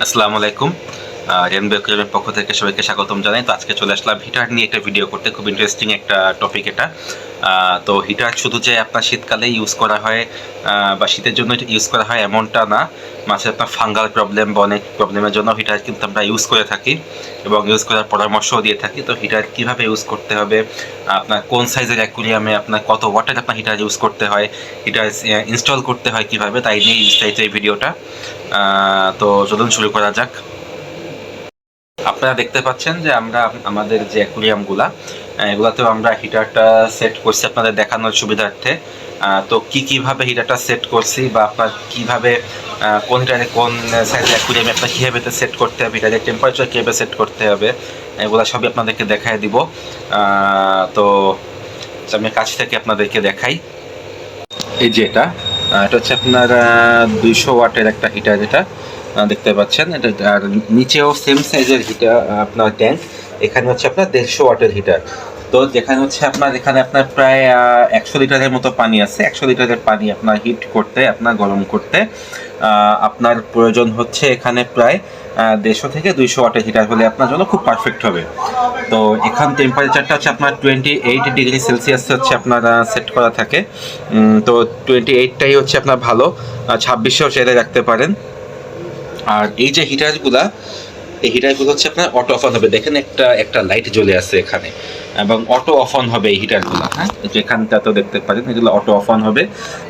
আসসালামু আলাইকুম। রেনবো অ্যাকুয়ারিয়ামের পক্ষ থেকে সবাইকে স্বাগতম জানাই। তো আজকে চলে আসলাম হিটার নিয়ে একটা ভিডিও করতে। খুব ইন্টারেস্টিং একটা টপিক এটা। তো হিটার শুধু যে আপনার শীতকালেই ইউজ করা হয় বা শীতের জন্য ইউজ করা হয় এমনটা না। মাঝে আপনার ফাঙ্গাল প্রবলেম বা অনেক প্রবলেমের জন্য হিটার কিন্তু আমরা ইউজ করে থাকি এবং ইউজ করার পরামর্শও দিয়ে থাকি। তো হিটার কীভাবে ইউজ করতে হবে, আপনার কোন সাইজের অ্যাকুয়ারিয়ামে আপনার কত ওয়াটের আপনার হিটার ইউজ করতে হয়, হিটার ইনস্টল করতে হয় কীভাবে, তাই নিয়ে বিস্তারিত এই ভিডিওটা। তো চলুন শুরু করা যাক। আপনারা দেখতে পাচ্ছেন যে আমরা আমাদের যে অ্যাকুয়ারিয়ামগুলা এগুলাতেও আমরা হিটারটা সেট করছি আপনাদের দেখানোর সুবিধার্থে। তো কীভাবে হিটারটা সেট করছি বা আপনার কীভাবে কোন হিটারে কোন সাইজের অ্যাকুয়ারিয়ামে আপনার কীভাবে সেট করতে হবে, হিটারের টেম্পারেচার কীভাবে সেট করতে হবে, এগুলো সবই আপনাদেরকে দেখাই দিব। তো আমি কাছ থেকে আপনাদেরকে দেখাই। এই যে এটা হচ্ছে আপনার 200 ওয়াটের একটা হিটার, যেটা দেখতে পাচ্ছেন। এটা আর নিচেও সেম সাইজের হিটার আপনার ট্যাঙ্ক। এখানে হচ্ছে আপনার 150 ওয়াটের হিটার। তো যেখানে হচ্ছে এখানে আপনার প্রায় 100 লিটারের মতো পানি আছে। 100 লিটারের পানি আপনার হিট করতে, আপনার গরম করতে আপনার প্রয়োজন হচ্ছে এখানে প্রায় 150 থেকে 200 ওয়াটের হিটার হলে আপনার জন্য খুব পারফেক্ট হবে। তো এখান টেম্পারেচারটা হচ্ছে আপনার 28 ডিগ্রি সেলসিয়াস হচ্ছে আপনার সেট করা থাকে। তো 28টাই হচ্ছে আপনার ভালো, 2600ও চাইলে রাখতে পারেন। আর এই যে হিটারগুলো হচ্ছে আপনার অটো অফ অন হবে। দেখেন একটা লাইট জ্বলে আছে এখানে, এবং অটো অফ অন হবে এই হিটারগুলো। হ্যাঁ, যেখানটা তো দেখতে পারেন এগুলো অটো অফ অন হবে।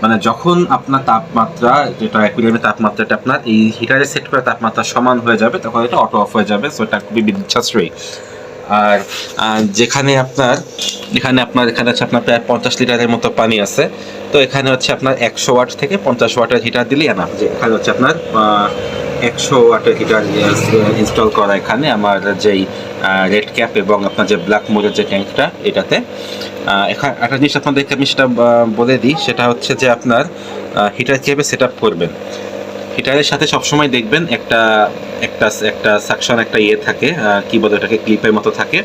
মানে যখন আপনার তাপমাত্রা, যেটা অ্যাকুয়ারিয়ামের তাপমাত্রাটা আপনার এই হিটারে সেট করা তাপমাত্রা সমান হয়ে যাবে, তখন এটা অটো অফ হয়ে যাবে। সো এটা খুবই বিদ্যুৎ সাশ্রয়ী। আর এখানে হচ্ছে আপনার প্রায় 50 লিটারের মতো পানি আছে। তো এখানে হচ্ছে আপনার 100 ওয়াট থেকে 50 ওয়াটের হিটার দিলেই আনা। যে এখানে হচ্ছে আপনার 100 ওয়াটের হিটার ইনস্টল করা এখানে আমার যেই রেড ক্যাপ এবং আপনার যে ব্ল্যাক মোডের যে ট্যাঙ্কটা, এটাতে এখানে একটা জিনিস আপনাদেরকে আমি সেটা বলে দিই। সেটা হচ্ছে যে আপনার হিটার কীভাবে সেট আপ করবেন। হিটারের সাথে সবসময় দেখবেন একটা একটা একটা সাকশন, একটা ইয়ে থাকে, কি বলে ওটাকে, ক্লিপের মতো থাকে।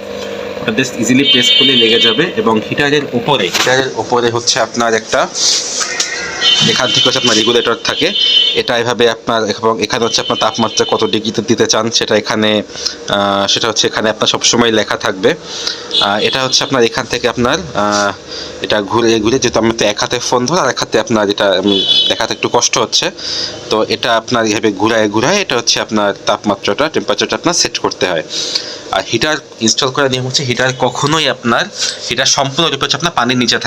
ওটা জাস্ট ইজিলি প্রেস করলে লেগে যাবে। এবং হিটারের উপরে হচ্ছে আপনার একটা, এখান থেকে হচ্ছে আপনার রেগুলেটর থাকে। এটা এভাবে আপনার, এবং এখানে হচ্ছে আপনার তাপমাত্রা কত ডিগ্রিতে দিতে চান সেটা হচ্ছে এখানে আপনার সবসময় লেখা থাকবে। এটা হচ্ছে আপনার এখান থেকে আপনার এটা ঘুরে যেহেতু আমি তো এক হাতে ফোন ধরে আর এক হাতে আপনার এটা আমি দেখাতে একটু কষ্ট হচ্ছে। তো এটা আপনার এইভাবে ঘুরায় এটা হচ্ছে আপনার টেম্পারেচারটা আপনার সেট করতে হয়। আর হিটার ইনস্টল করার নিয়ম হচ্ছে, হিটার সম্পূর্ণরূপে হচ্ছে আপনার পানির নিচে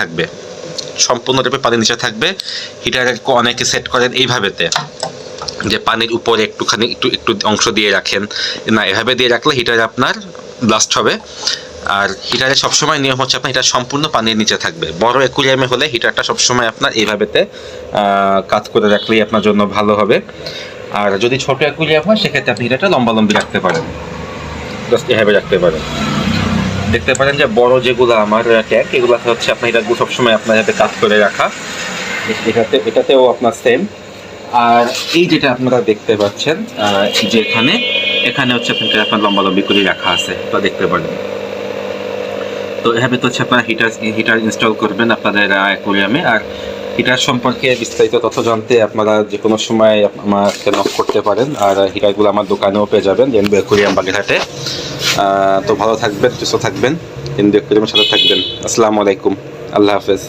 থাকবে। হিটারের অনেকে সেট করেন এইভাবেতে, যে পানির উপরে একটু অংশ দিয়ে রাখেন। না, এভাবে দিয়ে রাখলে হিটার আপনার ব্লাস্ট হবে। আর হিটারের সবসময় নিয়ম হচ্ছে আপনার হিটার সম্পূর্ণ পানির নিচে থাকবে। বড় অ্যাকুয়ারিয়ামে হলে হিটারটা সবসময় আপনার এইভাবেতে কাজ করে রাখলেই আপনার জন্য ভালো হবে। আর যদি ছোট অ্যাকুয়ারিয়াম হয় সেক্ষেত্রে আপনি হিটারটা লম্বালম্বি রাখতে পারেন, জাস্ট এভাবে রাখতে পারেন। দেখতে পারেন যে বড় যেগুলো আমার ট্যাঙ্ক, এগুলোতে হচ্ছে আপনার হিটারগুলো সবসময় আপনার হাতে কাজ করে রাখা। এটাতেও আপনার সেম। আর এই যেটা আপনারা দেখতে পাচ্ছেন, যে এখানে হচ্ছে আপনার লম্বালম্বি করে রাখা আছে, তো দেখতে পারেন। তো এভাবে তো হচ্ছে আপনারা হিটার ইনস্টল করবেন আপনাদের অ্যাকুয়ারিয়ামে। আর হিটার সম্পর্কে বিস্তারিত তথ্য জানতে আপনারা যে কোনো সময় আমাকে নক করতে পারেন। আর হিটারগুলো আমার দোকানেও পেয়ে যাবেন, রেনবো অ্যাকুয়ারিয়াম বাগেরহাটে। তো ভালো থাকবেন, সুস্থ থাকবেন, রেনবো অ্যাকুয়ারিয়ামের সাথে থাকবেন। আসসালামু আলাইকুম, আল্লাহ হাফেজ।